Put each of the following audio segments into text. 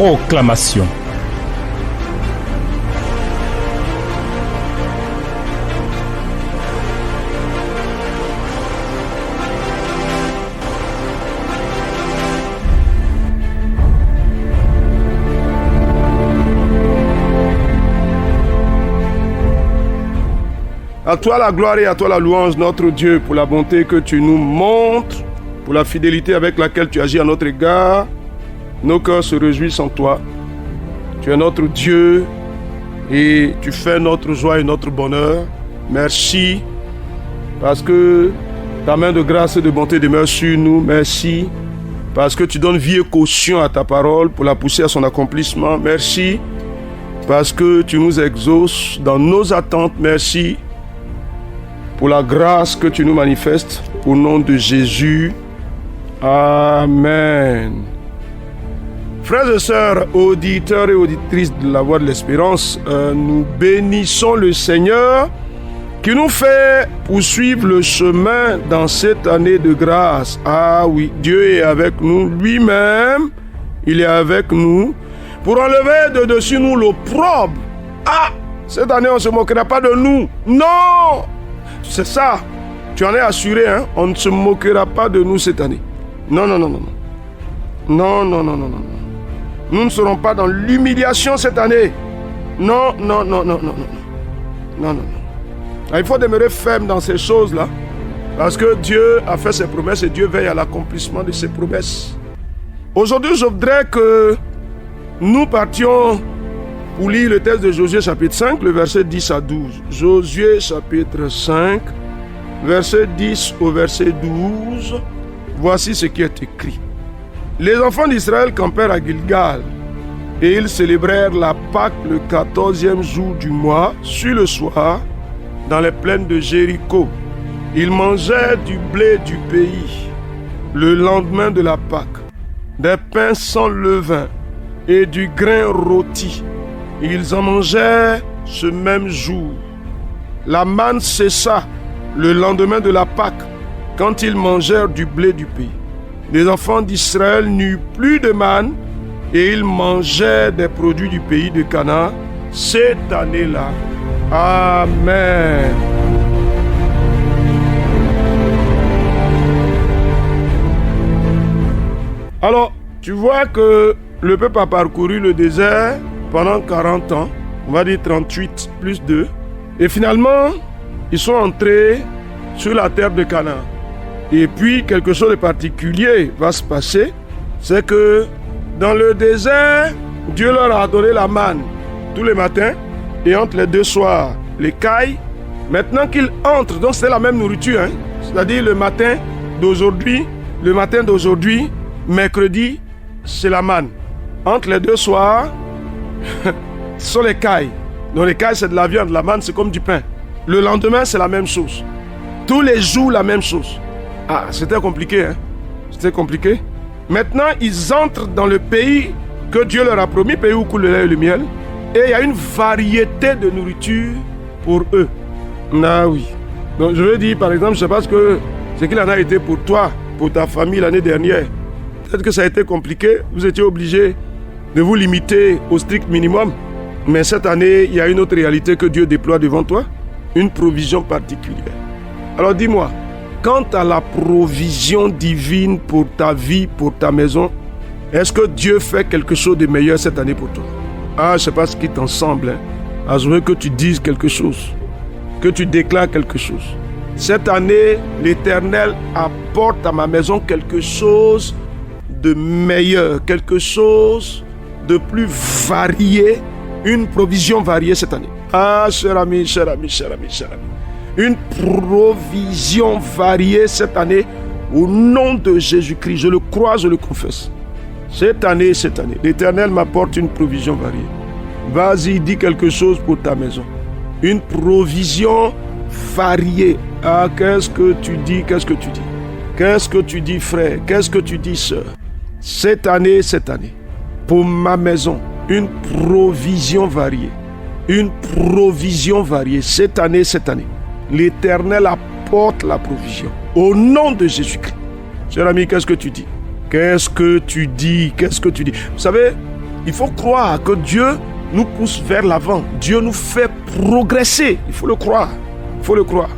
Proclamation. À toi la gloire et à toi la louange, notre Dieu, pour la bonté que tu nous montres, pour la fidélité avec laquelle tu agis à notre égard. Nos cœurs se réjouissent en toi. Tu es notre Dieu et tu fais notre joie et notre bonheur. Merci parce que ta main de grâce et de bonté demeure sur nous. Merci parce que tu donnes vie et caution à ta parole pour la pousser à son accomplissement. Merci parce que tu nous exauces dans nos attentes. Merci pour la grâce que tu nous manifestes, au nom de Jésus. Amen. Frères et sœurs, auditeurs et auditrices de la Voix de l'Espérance, nous bénissons le Seigneur qui nous fait poursuivre le chemin dans cette année de grâce. Ah oui, Dieu est avec nous, lui-même, il est avec nous pour enlever de dessus nous l'opprobre. Ah, cette année on ne se moquera pas de nous. Non! C'est ça, tu en es assuré, hein? On ne se moquera pas de nous cette année. Non. Non. Nous ne serons pas dans l'humiliation cette année. Non. Il faut demeurer ferme dans ces choses-là. Parce que Dieu a fait ses promesses et Dieu veille à l'accomplissement de ses promesses. Aujourd'hui, je voudrais que nous partions pour lire le texte de Josué chapitre 5, le verset 10 à 12. Josué chapitre 5, verset 10 au verset 12. Voici ce qui est écrit. Les enfants d'Israël campèrent à Gilgal et ils célébrèrent la Pâque le 14e jour du mois, sur le soir, dans les plaines de Jéricho. Ils mangeaient du blé du pays le lendemain de la Pâque, des pains sans levain et du grain rôti. Ils en mangeaient ce même jour. La manne cessa le lendemain de la Pâque, quand ils mangèrent du blé du pays. Les enfants d'Israël n'eurent plus de manne et ils mangeaient des produits du pays de Canaan cette année-là. Amen. Alors, tu vois que le peuple a parcouru le désert pendant 40 ans, on va dire 38 plus 2. Et finalement, ils sont entrés sur la terre de Canaan. Et puis, quelque chose de particulier va se passer. C'est que dans le désert, Dieu leur a donné la manne tous les matins. Et entre les deux soirs, les cailles. Maintenant qu'ils entrent, donc c'est la même nourriture. Hein? C'est-à-dire le matin d'aujourd'hui, mercredi, c'est la manne. Entre les deux soirs, ce sont les cailles. Donc les cailles, c'est de la viande. La manne, c'est comme du pain. Le lendemain, c'est la même chose. Tous les jours, la même chose. Ah, c'était compliqué, hein? C'était compliqué. Maintenant, ils entrent dans le pays que Dieu leur a promis, pays où coule le lait et le miel. Et il y a une variété de nourriture pour eux. Ah oui. Donc je veux dire, par exemple, je ne sais pas ce qu'il en a été pour toi, pour ta famille l'année dernière. Peut-être que ça a été compliqué. Vous étiez obligés de vous limiter au strict minimum. Mais cette année, il y a une autre réalité que Dieu déploie devant toi. Une provision particulière. Alors dis-moi, quant à la provision divine pour ta vie, pour ta maison, est-ce que Dieu fait quelque chose de meilleur cette année pour toi? Ah, je ne sais pas ce qui t'en semble. Hein. Ah, je veux que tu dises quelque chose, que tu déclares quelque chose. Cette année, l'Éternel apporte à ma maison quelque chose de meilleur, quelque chose de plus varié, une provision variée cette année. Ah, cher ami. Une provision variée cette année au nom de Jésus-Christ. Je le crois, je le confesse. Cette année, l'Éternel m'apporte une provision variée. Vas-y, dis quelque chose pour ta maison. Une provision variée. Ah, qu'est-ce que tu dis? Qu'est-ce que tu dis, frère? Qu'est-ce que tu dis, sœur? Cette année, pour ma maison, une provision variée. Une provision variée. Cette année. L'Éternel apporte la provision. Au nom de Jésus-Christ. Cher ami, qu'est-ce que tu dis? Vous savez, Il faut croire que Dieu nous pousse vers l'avant. Dieu nous fait progresser. Il faut le croire. Il faut le croire.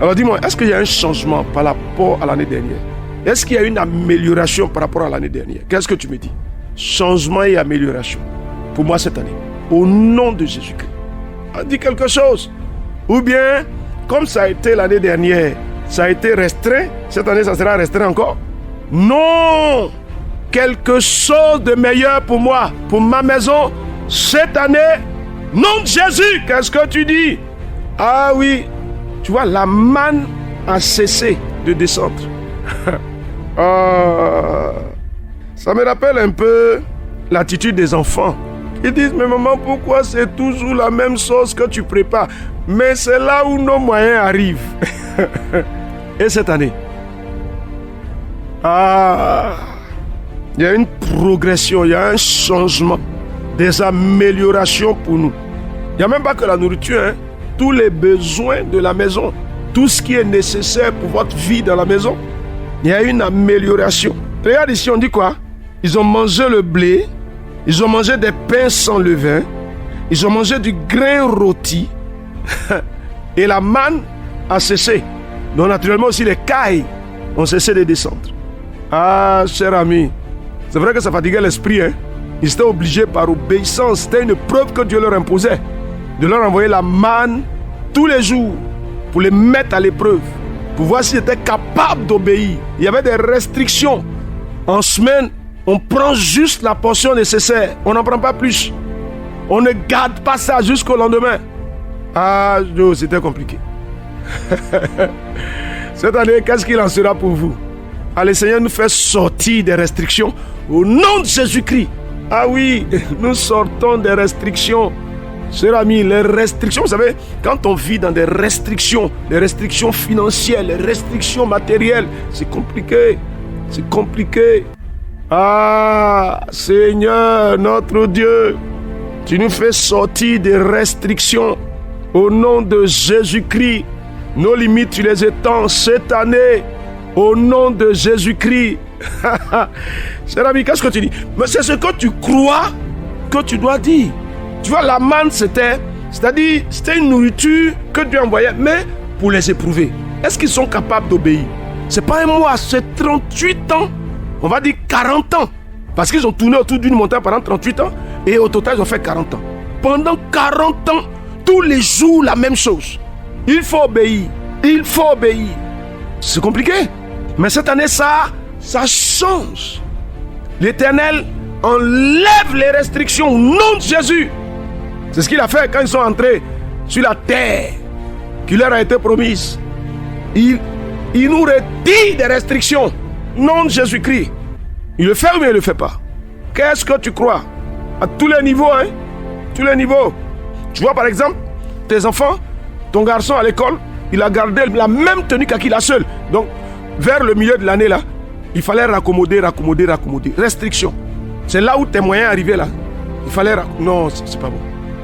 Alors dis-moi, est-ce qu'il y a un changement par rapport à l'année dernière? Est-ce qu'il y a une amélioration par rapport à l'année dernière? Qu'est-ce que tu me dis? Changement et amélioration pour moi cette année. Au nom de Jésus-Christ. Dis quelque chose. Ou bien, comme ça a été l'année dernière, ça a été restreint, cette année ça sera restreint encore? Non! Quelque chose de meilleur pour moi, pour ma maison, cette année. Nom de Jésus, qu'est-ce que tu dis? Ah oui, tu vois, la manne a cessé de descendre. Ça me rappelle un peu l'attitude des enfants. Ils disent, mais maman, pourquoi c'est toujours la même sauce que tu prépares? Mais c'est là où nos moyens arrivent. Et cette année, il y a une progression, il y a un changement, des améliorations pour nous. Il n'y a même pas que la nourriture, hein. Tous les besoins de la maison, tout ce qui est nécessaire pour votre vie dans la maison, il y a une amélioration. Regarde ici, on dit quoi? Ils ont mangé le blé, ils ont mangé des pains sans levain, ils ont mangé du grain rôti, et la manne a cessé. Donc naturellement aussi les cailles ont cessé de descendre. Ah, cher ami, c'est vrai que ça fatiguait l'esprit, hein? Ils étaient obligés par obéissance, c'était une preuve que Dieu leur imposait, de leur envoyer la manne tous les jours pour les mettre à l'épreuve, pour voir s'ils étaient capables d'obéir. Il y avait des restrictions. En semaine, on prend juste la portion nécessaire, on n'en prend pas plus. On ne garde pas ça jusqu'au lendemain. Ah, c'était compliqué. Cette année, qu'est-ce qu'il en sera pour vous? Allez, Seigneur nous fait sortir des restrictions au nom de Jésus-Christ. Ah oui, nous sortons des restrictions. Cher ami, les restrictions, vous savez, quand on vit dans des restrictions, les restrictions financières, les restrictions matérielles, c'est compliqué. C'est compliqué. Ah, Seigneur, notre Dieu, tu nous fais sortir des restrictions au nom de Jésus-Christ. Nos limites, tu les étends cette année au nom de Jésus-Christ. Cher ami, qu'est-ce que tu dis? Mais c'est ce que tu crois que tu dois dire. Tu vois, la manne, c'était une nourriture que Dieu envoyait, mais pour les éprouver. Est-ce qu'ils sont capables d'obéir? C'est pas un mois, c'est 38 ans. On va dire 40 ans. Parce qu'ils ont tourné autour d'une montagne pendant 38 ans, et au total, ils ont fait 40 ans. Pendant 40 ans, tous les jours, la même chose. Il faut obéir. Il faut obéir. C'est compliqué. Mais cette année, ça change. L'Éternel enlève les restrictions au nom de Jésus. C'est ce qu'il a fait quand ils sont entrés sur la terre qui leur a été promise. Il nous retire des restrictions au nom de Jésus-Christ. Il le fait ou bien il ne le fait pas? Qu'est-ce que tu crois? À tous les niveaux, hein? Tous les niveaux. Tu vois par exemple, tes enfants, ton garçon à l'école, il a gardé la même tenue qu'à qui la seule. Donc, vers le milieu de l'année là, il fallait raccommoder. Restriction. C'est là où tes moyens arrivaient là. Il fallait non, c'est pas bon.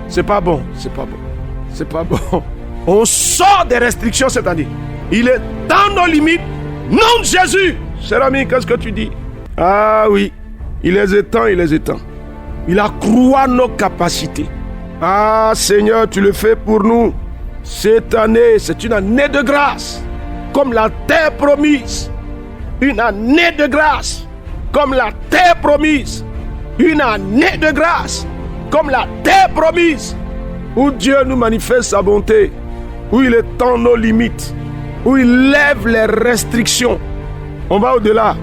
C'est pas bon. C'est pas bon. On sort des restrictions cette année. Il est dans nos limites. Nom de Jésus. Cher ami, qu'est-ce que tu dis? Ah oui, il les étend. Il accroît nos capacités. Ah Seigneur, tu le fais pour nous. Cette année, c'est une année de grâce. Comme la terre promise. Une année de grâce. Comme la terre promise. Une année de grâce. Comme la terre promise. Où Dieu nous manifeste sa bonté. Où il étend nos limites. Où il lève les restrictions. On va au-delà.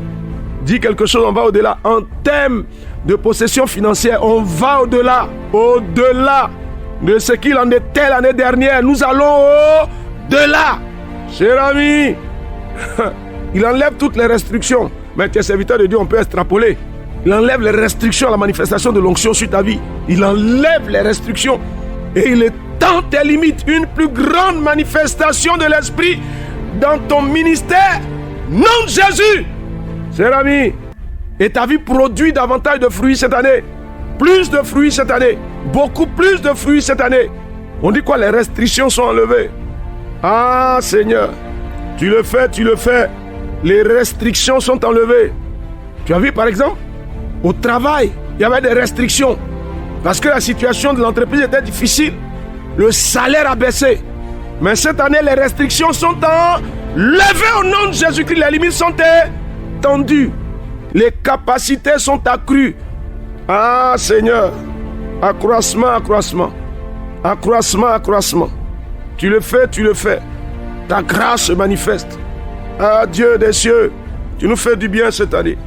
Dis quelque chose, on va au-delà. En termes de possession financière, on va au-delà. Au-delà de ce qu'il en était l'année dernière. Nous allons au-delà. Cher ami, il enlève toutes les restrictions. Mais tu es serviteur de Dieu, on peut extrapoler. Il enlève les restrictions à la manifestation de l'onction sur ta vie. Il enlève les restrictions. Et il étend tes limites. Une plus grande manifestation de l'Esprit dans ton ministère. Nom de Jésus. Cher ami, et ta vie produit davantage de fruits cette année. Plus de fruits cette année. Beaucoup plus de fruits cette année. On dit quoi? Les restrictions sont enlevées. Ah Seigneur, tu le fais. Les restrictions sont enlevées. Tu as vu par exemple, au travail, il y avait des restrictions. Parce que la situation de l'entreprise était difficile. Le salaire a baissé. Mais cette année, les restrictions sont enlevées au nom de Jésus-Christ. Les limites sont étendues. Les capacités sont accrues. Ah Seigneur, accroissement, accroissement. Accroissement, accroissement. Tu le fais, tu le fais. Ta grâce se manifeste. Ah Dieu des cieux, tu nous fais du bien cette année.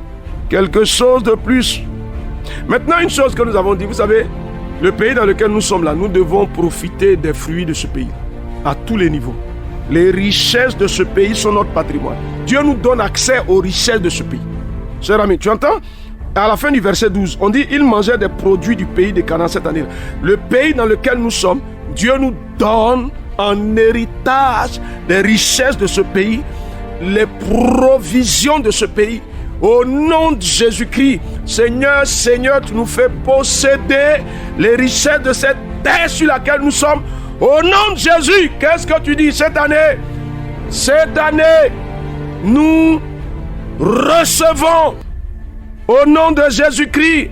Quelque chose de plus. Maintenant, une chose que nous avons dit, vous savez, le pays dans lequel nous sommes là, nous devons profiter des fruits de ce pays, à tous les niveaux. Les richesses de ce pays sont notre patrimoine. Dieu nous donne accès aux richesses de ce pays. Cher ami, tu entends? À la fin du verset 12, on dit, ils mangeaient des produits du pays de Canaan cette année. Le pays dans lequel nous sommes, Dieu nous donne en héritage des richesses de ce pays, les provisions de ce pays. Au nom de Jésus-Christ, Seigneur, Seigneur, tu nous fais posséder les richesses de cette terre sur laquelle nous sommes. Au nom de Jésus, qu'est-ce que tu dis cette année? Cette année, nous recevons, au nom de Jésus-Christ,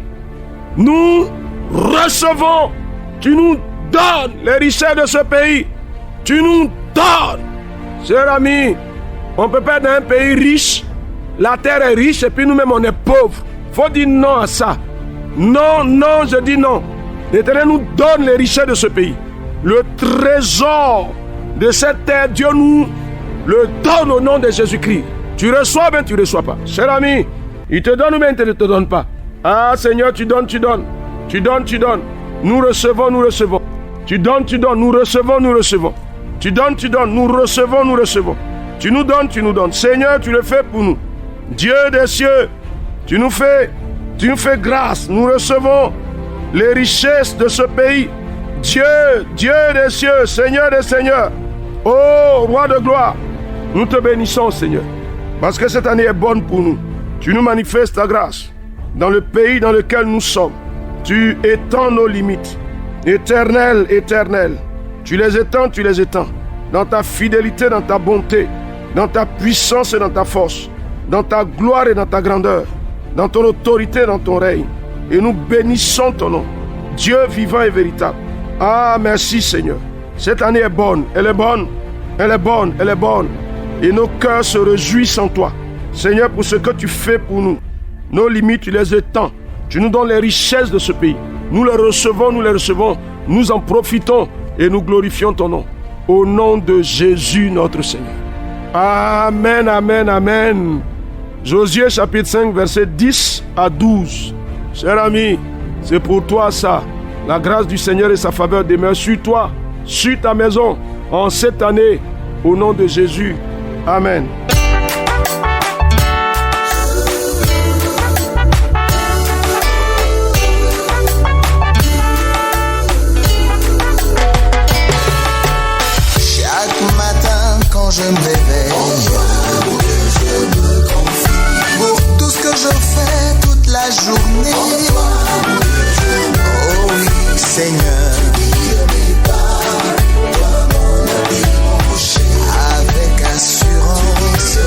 nous recevons. Tu nous donnes les richesses de ce pays. Tu nous donnes. Cher ami, on ne peut pas être dans un pays riche. La terre est riche et puis nous-mêmes on est pauvres. Il faut dire non à ça. Non, non, je dis non. L'Éternel nous donne les richesses de ce pays. Le trésor de cette terre, Dieu nous le donne au nom de Jésus-Christ. Tu reçois ou bien tu ne reçois pas. Cher ami, il te donne ou bien il ne te donne pas. Ah Seigneur, tu donnes, tu donnes. Tu donnes, tu donnes. Nous recevons, nous recevons. Tu donnes, nous recevons, nous recevons. Tu donnes, nous recevons, nous recevons. Tu nous donnes. Seigneur, tu le fais pour nous. Dieu des cieux, tu nous fais grâce. Nous recevons les richesses de ce pays. Dieu des cieux, Seigneur des seigneurs. Oh, roi de gloire, nous te bénissons, Seigneur. Parce que cette année est bonne pour nous. Tu nous manifestes ta grâce. Dans le pays dans lequel nous sommes, tu étends nos limites. Éternel, éternel. Tu les étends. Dans ta fidélité, dans ta bonté, dans ta puissance et dans ta force. Dans ta gloire et dans ta grandeur, dans ton autorité, dans ton règne. Et nous bénissons ton nom, Dieu vivant et véritable. Ah, merci Seigneur. Cette année est bonne, elle est bonne, elle est bonne, elle est bonne. Et nos cœurs se réjouissent en toi. Seigneur, pour ce que tu fais pour nous. Nos limites, tu les étends. Tu nous donnes les richesses de ce pays. Nous les recevons, nous en profitons et nous glorifions ton nom. Au nom de Jésus notre Seigneur. Amen, amen, amen. Josué chapitre 5, verset 10 à 12. Cher ami, c'est pour toi ça. La grâce du Seigneur et sa faveur demeurent sur toi, sur ta maison, en cette année, au nom de Jésus. Amen. Chaque matin quand je me réveille, je fais toute la journée. Oh oui, Seigneur. Avec assurance,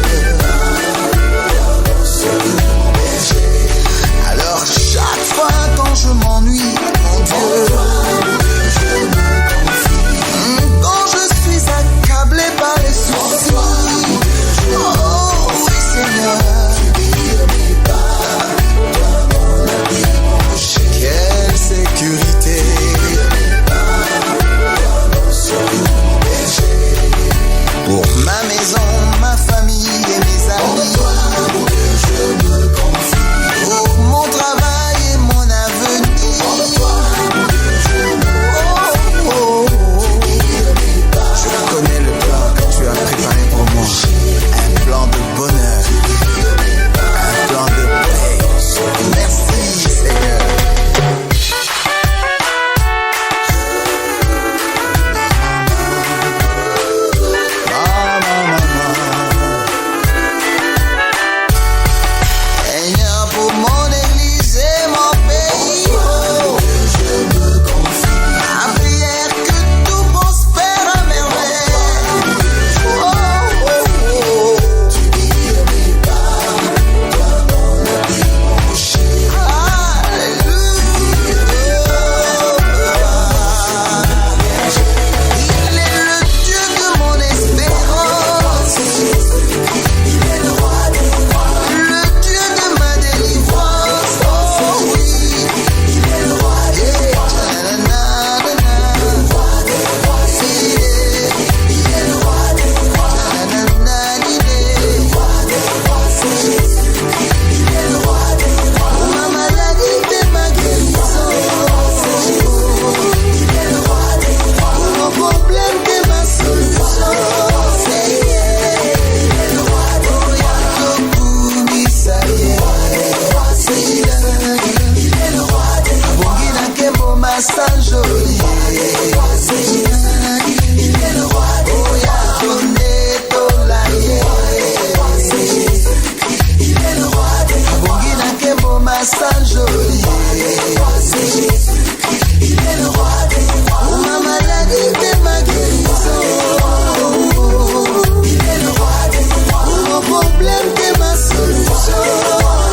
lui-même qui est ma solution.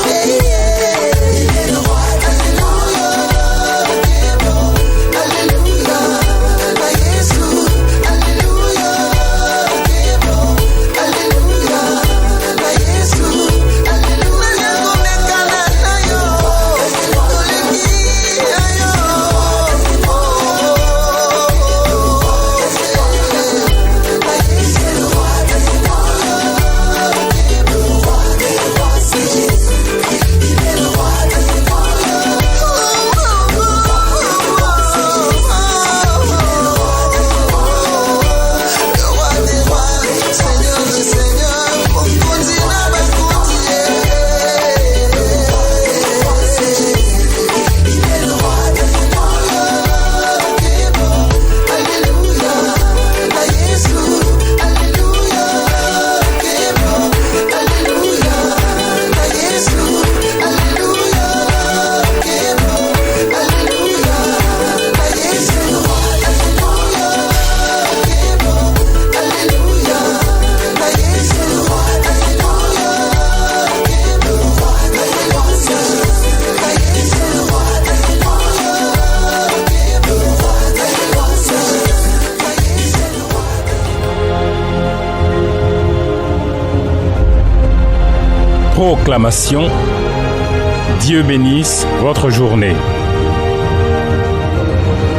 Yeah, yeah. Il est le roi. Alléluia. Alléluia. Na Yesu. Alléluia. Alléluia. Na Yesu. Alléluia. Konekana na yo. Olekia yo. Proclamation. Dieu bénisse votre journée.